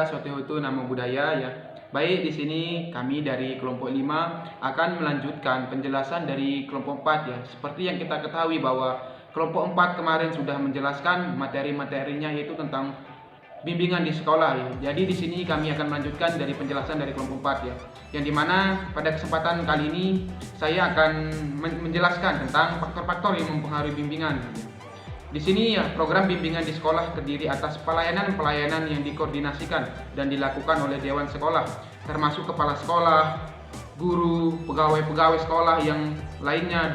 saya Sotehoto Namo Buddhaya ya. Baik, di sini kami dari kelompok 5 akan melanjutkan penjelasan dari kelompok 4 ya. Seperti yang kita ketahui bahwa kelompok 4 kemarin sudah menjelaskan materi-materinya yaitu tentang bimbingan di sekolah ya. Jadi di sini kami akan melanjutkan dari penjelasan dari kelompok 4 ya. Yang dimana pada kesempatan kali ini saya akan menjelaskan tentang faktor-faktor yang mempengaruhi bimbingan. Di sini ya, program bimbingan di sekolah terdiri atas pelayanan-pelayanan yang dikoordinasikan dan dilakukan oleh dewan sekolah, termasuk kepala sekolah, guru, pegawai-pegawai sekolah yang lainnya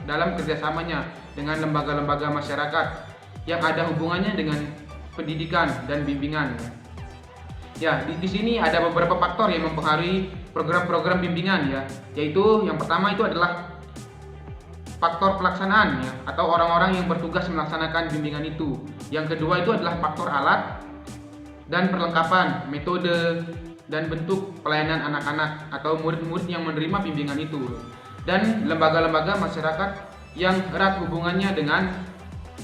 dalam kerjasamanya dengan lembaga-lembaga masyarakat yang ada hubungannya dengan pendidikan dan bimbingan. Ya, di sini ada beberapa faktor yang mempengaruhi program-program bimbingan ya, yaitu yang pertama itu adalah faktor pelaksanaan ya, atau orang-orang yang bertugas melaksanakan bimbingan itu. Yang kedua itu adalah faktor alat dan perlengkapan, metode dan bentuk pelayanan anak-anak atau murid-murid yang menerima bimbingan itu. Dan lembaga-lembaga masyarakat yang erat hubungannya dengan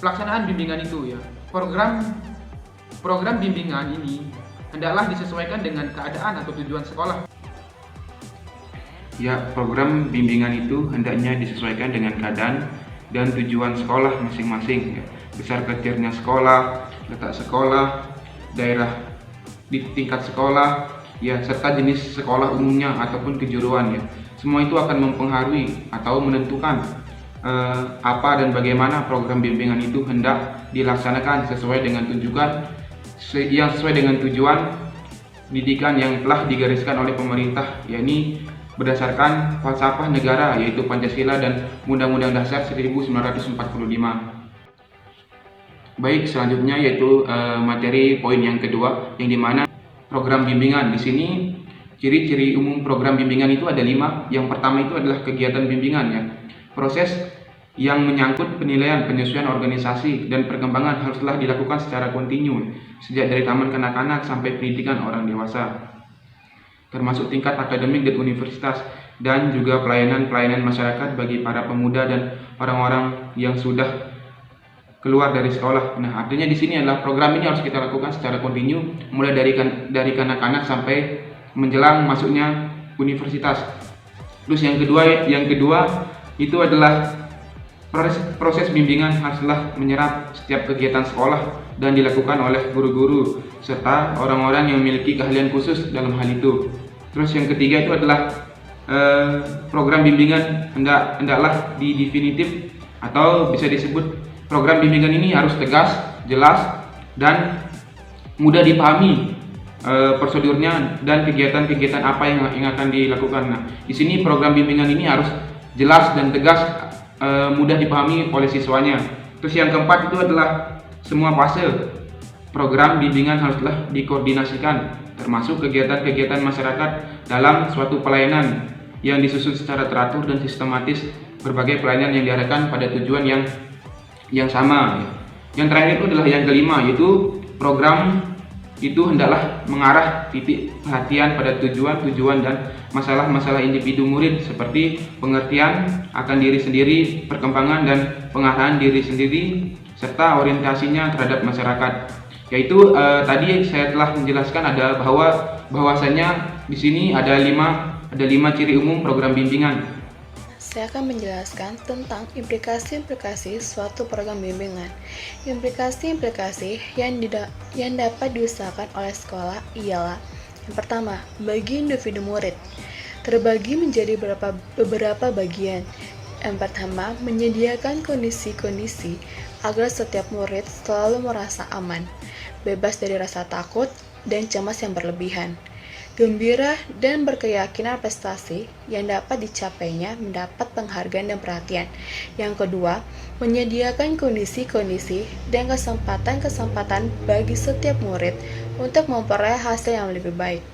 pelaksanaan bimbingan itu ya. Program bimbingan ini hendaklah disesuaikan dengan keadaan atau tujuan sekolah. Ya, program bimbingan itu hendaknya disesuaikan dengan keadaan dan tujuan sekolah masing-masing ya. Besar kecilnya sekolah, letak sekolah, daerah di tingkat sekolah ya, serta jenis sekolah umumnya ataupun kejuruan ya. Semua itu akan mempengaruhi atau menentukan apa dan bagaimana program bimbingan itu hendak dilaksanakan sesuai dengan sesuai dengan tujuan pendidikan yang telah digariskan oleh pemerintah, yakni berdasarkan falsafah negara yaitu Pancasila dan Undang-Undang Dasar 1945. Baik, selanjutnya yaitu materi poin yang kedua, yang dimana program bimbingan. Di sini ciri-ciri umum program bimbingan itu ada 5. Yang pertama itu adalah kegiatan bimbingan ya. Proses yang menyangkut penilaian, penyesuaian organisasi dan perkembangan haruslah dilakukan secara kontinu sejak dari taman kanak-kanak sampai pendidikan orang dewasa, termasuk tingkat akademik dan universitas, dan juga pelayanan-pelayanan masyarakat bagi para pemuda dan orang-orang yang sudah keluar dari sekolah. Nah, artinya di sini adalah program ini harus kita lakukan secara kontinu mulai dari kanak-kanak sampai menjelang masuknya universitas. Terus yang kedua itu adalah proses bimbingan haruslah menyerap setiap kegiatan sekolah dan dilakukan oleh guru-guru serta orang-orang yang memiliki keahlian khusus dalam hal itu. Terus yang ketiga itu adalah program bimbingan hendaklah definitif, atau bisa disebut program bimbingan ini harus tegas, jelas, dan mudah dipahami prosedurnya dan kegiatan-kegiatan apa yang akan dilakukan. Nah, di sini program bimbingan ini harus jelas dan tegas, mudah dipahami oleh siswanya. Terus yang keempat itu adalah semua fase program bimbingan haruslah dikoordinasikan, termasuk kegiatan-kegiatan masyarakat dalam suatu pelayanan yang disusun secara teratur dan sistematis, berbagai pelayanan yang diarahkan pada tujuan yang sama. Yang terakhir itu adalah yang kelima, yaitu program itu hendaklah mengarah titik perhatian pada tujuan-tujuan dan masalah-masalah individu murid, seperti pengertian akan diri sendiri, perkembangan dan pengarahan diri sendiri, serta orientasinya terhadap masyarakat. Yaitu tadi saya telah menjelaskan bahwasanya di sini ada lima ciri umum program bimbingan. Saya akan menjelaskan tentang implikasi-implikasi suatu program bimbingan. Implikasi-implikasi yang dapat diusahakan oleh sekolah ialah: yang pertama, bagi individu murid, terbagi menjadi beberapa bagian. Yang pertama, menyediakan kondisi-kondisi agar setiap murid selalu merasa aman, bebas dari rasa takut dan cemas yang berlebihan, gembira dan berkeyakinan prestasi yang dapat dicapainya mendapat penghargaan dan perhatian. Yang kedua, menyediakan kondisi-kondisi dan kesempatan-kesempatan bagi setiap murid untuk memperoleh hasil yang lebih baik.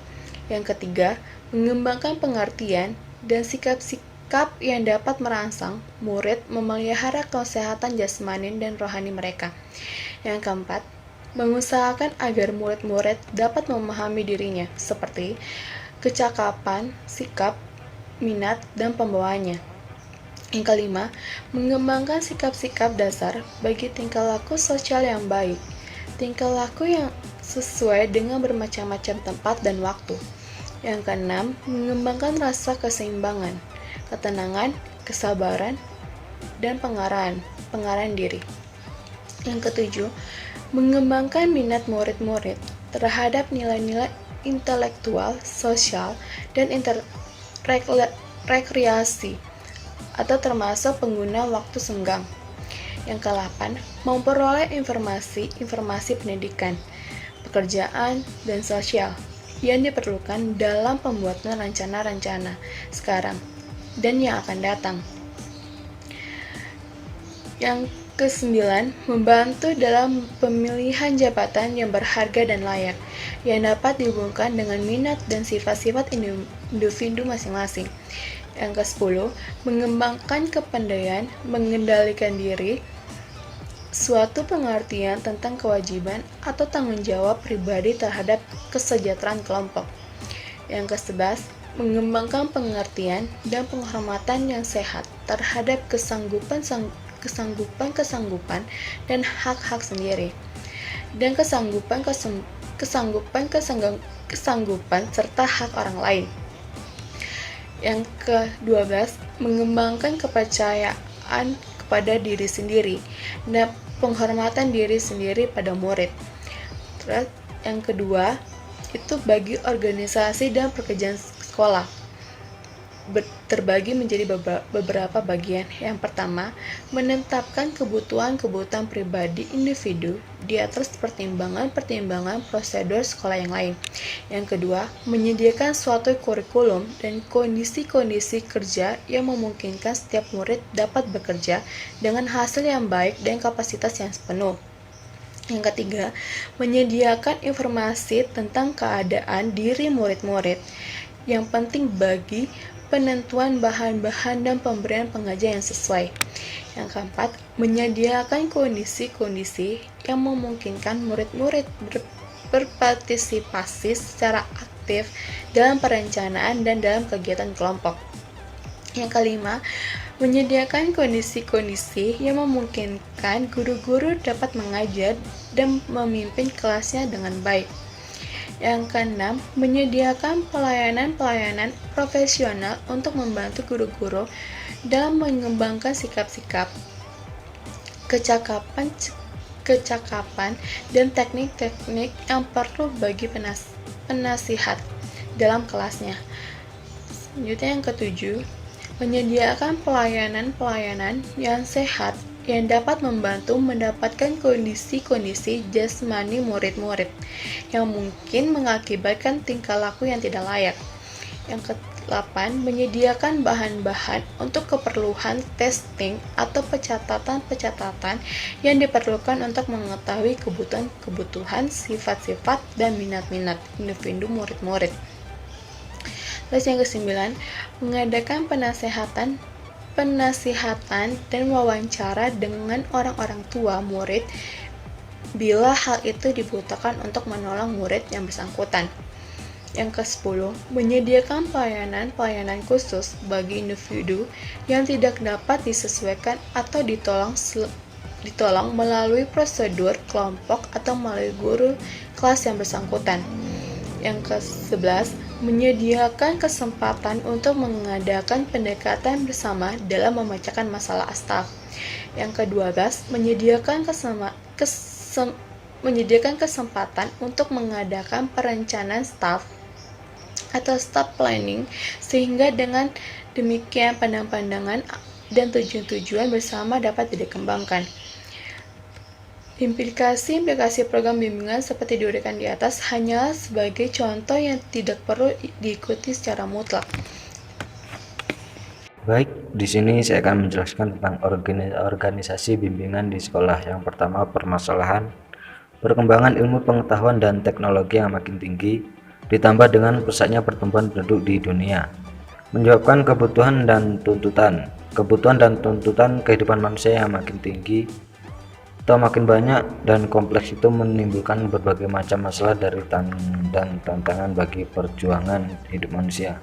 Yang ketiga, mengembangkan pengertian dan sikap-sikap yang dapat merangsang murid memelihara kesehatan jasmani dan rohani mereka. Yang keempat, mengusahakan agar murid-murid dapat memahami dirinya, seperti kecakapan, sikap, minat, dan pembawaannya. Yang kelima, mengembangkan sikap-sikap dasar bagi tingkah laku sosial yang baik. Tingkah laku yang sesuai dengan bermacam-macam tempat dan waktu. Yang keenam, mengembangkan rasa keseimbangan, ketenangan, kesabaran, dan pengarahan diri. Yang ketujuh, mengembangkan minat murid-murid terhadap nilai-nilai intelektual, sosial, dan rekreasi, atau termasuk pengguna waktu senggang. Yang ke-8, memperoleh informasi pendidikan, pekerjaan, dan sosial yang diperlukan dalam pembuatan rencana-rencana sekarang dan yang akan datang. Yang ke-9, membantu dalam pemilihan jabatan yang berharga dan layak, yang dapat dihubungkan dengan minat dan sifat-sifat individu masing-masing. Yang ke-10, mengembangkan kepandaian mengendalikan diri, suatu pengertian tentang kewajiban atau tanggung jawab pribadi terhadap kesejahteraan kelompok. Yang ke-11, mengembangkan pengertian dan penghormatan yang sehat terhadap kesanggupan dan hak-hak sendiri, dan kesanggupan serta hak orang lain. Yang ke-12, mengembangkan kepercayaan kepada diri sendiri dan penghormatan diri sendiri pada murid. Terus yang kedua, itu bagi organisasi dan pekerjaan sekolah terbagi menjadi beberapa bagian. Yang pertama, menetapkan kebutuhan-kebutuhan pribadi individu di atas pertimbangan prosedur sekolah yang lain. Yang kedua, menyediakan suatu kurikulum dan kondisi-kondisi kerja yang memungkinkan setiap murid dapat bekerja dengan hasil yang baik dan kapasitas yang penuh. Yang ketiga, menyediakan informasi tentang keadaan diri murid-murid yang penting bagi penentuan bahan-bahan dan pemberian pengajaran yang sesuai. Yang keempat, menyediakan kondisi-kondisi yang memungkinkan murid-murid berpartisipasi secara aktif dalam perencanaan dan dalam kegiatan kelompok. Yang kelima, menyediakan kondisi-kondisi yang memungkinkan guru-guru dapat mengajar dan memimpin kelasnya dengan baik. Yang keenam, menyediakan pelayanan profesional untuk membantu guru-guru dalam mengembangkan sikap-sikap, kecakapan, dan teknik-teknik yang perlu bagi penasihat dalam kelasnya. Selanjutnya yang ketujuh, menyediakan pelayanan yang sehat yang dapat membantu mendapatkan kondisi-kondisi jasmani murid-murid yang mungkin mengakibatkan tingkah laku yang tidak layak. Yang ke-8, menyediakan bahan-bahan untuk keperluan testing atau pencatatan yang diperlukan untuk mengetahui kebutuhan, sifat-sifat, dan minat-minat individu murid-murid. Terus yang ke-9, mengadakan penasihatan dan wawancara dengan orang-orang tua murid bila hal itu dibutuhkan untuk menolong murid yang bersangkutan. Yang ke-10, menyediakan pelayanan khusus bagi individu yang tidak dapat disesuaikan atau ditolong melalui prosedur kelompok atau melalui guru kelas yang bersangkutan. Yang ke-11, menyediakan kesempatan untuk mengadakan pendekatan bersama dalam memecahkan masalah staf. Yang ke-12, menyediakan kesempatan untuk mengadakan perencanaan staf atau staff planning, sehingga dengan demikian pandangan dan tujuan bersama dapat dikembangkan. Implikasi program bimbingan seperti diuraikan di atas hanyalah sebagai contoh yang tidak perlu diikuti secara mutlak. Baik, di sini saya akan menjelaskan tentang organisasi bimbingan di sekolah. Yang pertama, permasalahan perkembangan ilmu pengetahuan dan teknologi yang makin tinggi, ditambah dengan pesatnya pertumbuhan penduduk di dunia, menyebabkan kebutuhan dan tuntutan kehidupan manusia yang makin tinggi atau makin banyak dan kompleks itu menimbulkan berbagai macam masalah dan tantangan bagi perjuangan hidup manusia.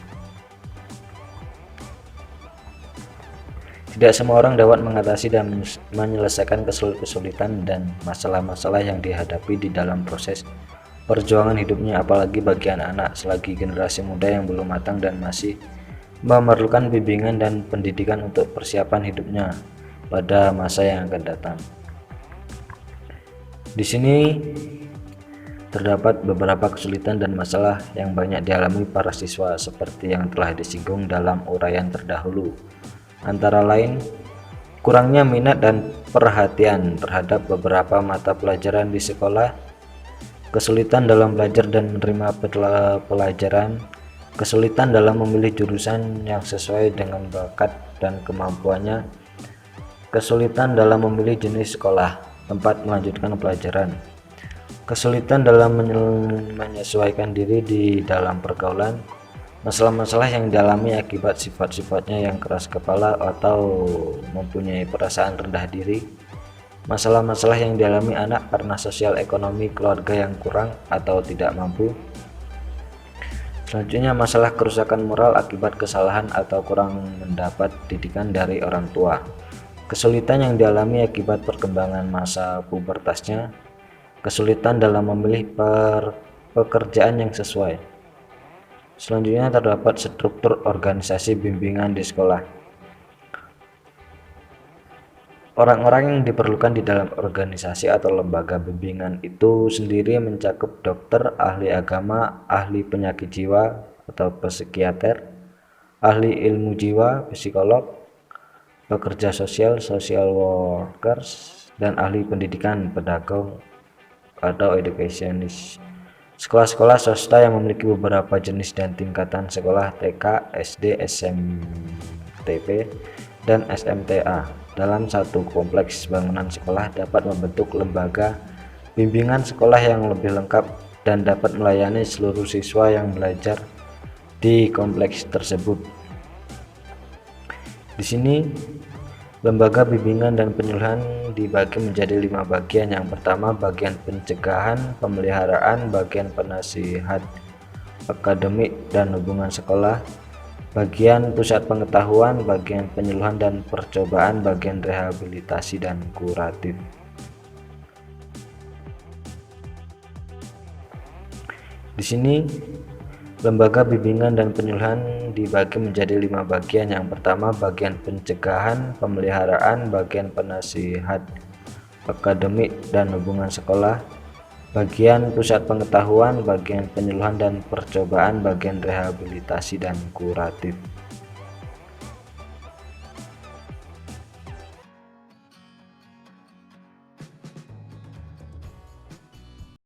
Tidak semua orang dapat mengatasi dan menyelesaikan kesulitan dan masalah-masalah yang dihadapi di dalam proses perjuangan hidupnya, apalagi bagi anak-anak selagi generasi muda yang belum matang dan masih memerlukan bimbingan dan pendidikan untuk persiapan hidupnya pada masa yang akan datang. Di sini terdapat beberapa kesulitan dan masalah yang banyak dialami para siswa seperti yang telah disinggung dalam uraian terdahulu. Antara lain, kurangnya minat dan perhatian terhadap beberapa mata pelajaran di sekolah, kesulitan dalam belajar dan menerima pelajaran, kesulitan dalam memilih jurusan yang sesuai dengan bakat dan kemampuannya, kesulitan dalam memilih jenis sekolah tempat melanjutkan pelajaran, kesulitan dalam menyesuaikan diri di dalam pergaulan, masalah-masalah yang dialami akibat sifat-sifatnya yang keras kepala atau mempunyai perasaan rendah diri, masalah-masalah yang dialami anak karena sosial ekonomi keluarga yang kurang atau tidak mampu. Selanjutnya, masalah kerusakan moral akibat kesalahan atau kurang mendapat didikan dari orang tua, kesulitan yang dialami akibat perkembangan masa pubertasnya, kesulitan dalam memilih pekerjaan yang sesuai. Selanjutnya terdapat struktur organisasi bimbingan di sekolah. Orang-orang yang diperlukan di dalam organisasi atau lembaga bimbingan itu sendiri mencakup dokter, ahli agama, ahli penyakit jiwa atau psikiater, ahli ilmu jiwa, psikolog, pekerja sosial, social workers, dan ahli pendidikan, pedagog atau educationist. Sekolah-sekolah swasta yang memiliki beberapa jenis dan tingkatan sekolah TK, SD, SMTP, dan SMTA dalam satu kompleks bangunan sekolah dapat membentuk lembaga bimbingan sekolah yang lebih lengkap dan dapat melayani seluruh siswa yang belajar di kompleks tersebut. Di sini lembaga bimbingan dan penyuluhan dibagi menjadi 5 bagian. Yang pertama, bagian pencegahan, pemeliharaan, bagian penasihat akademik dan hubungan sekolah, bagian pusat pengetahuan, bagian penyuluhan dan percobaan, bagian rehabilitasi dan kuratif. Di sini lembaga bimbingan dan penyuluhan dibagi menjadi 5 bagian. Yang pertama, bagian pencegahan, pemeliharaan, bagian penasihat akademik dan hubungan sekolah, bagian pusat pengetahuan, bagian penyuluhan dan percobaan, bagian rehabilitasi dan kuratif.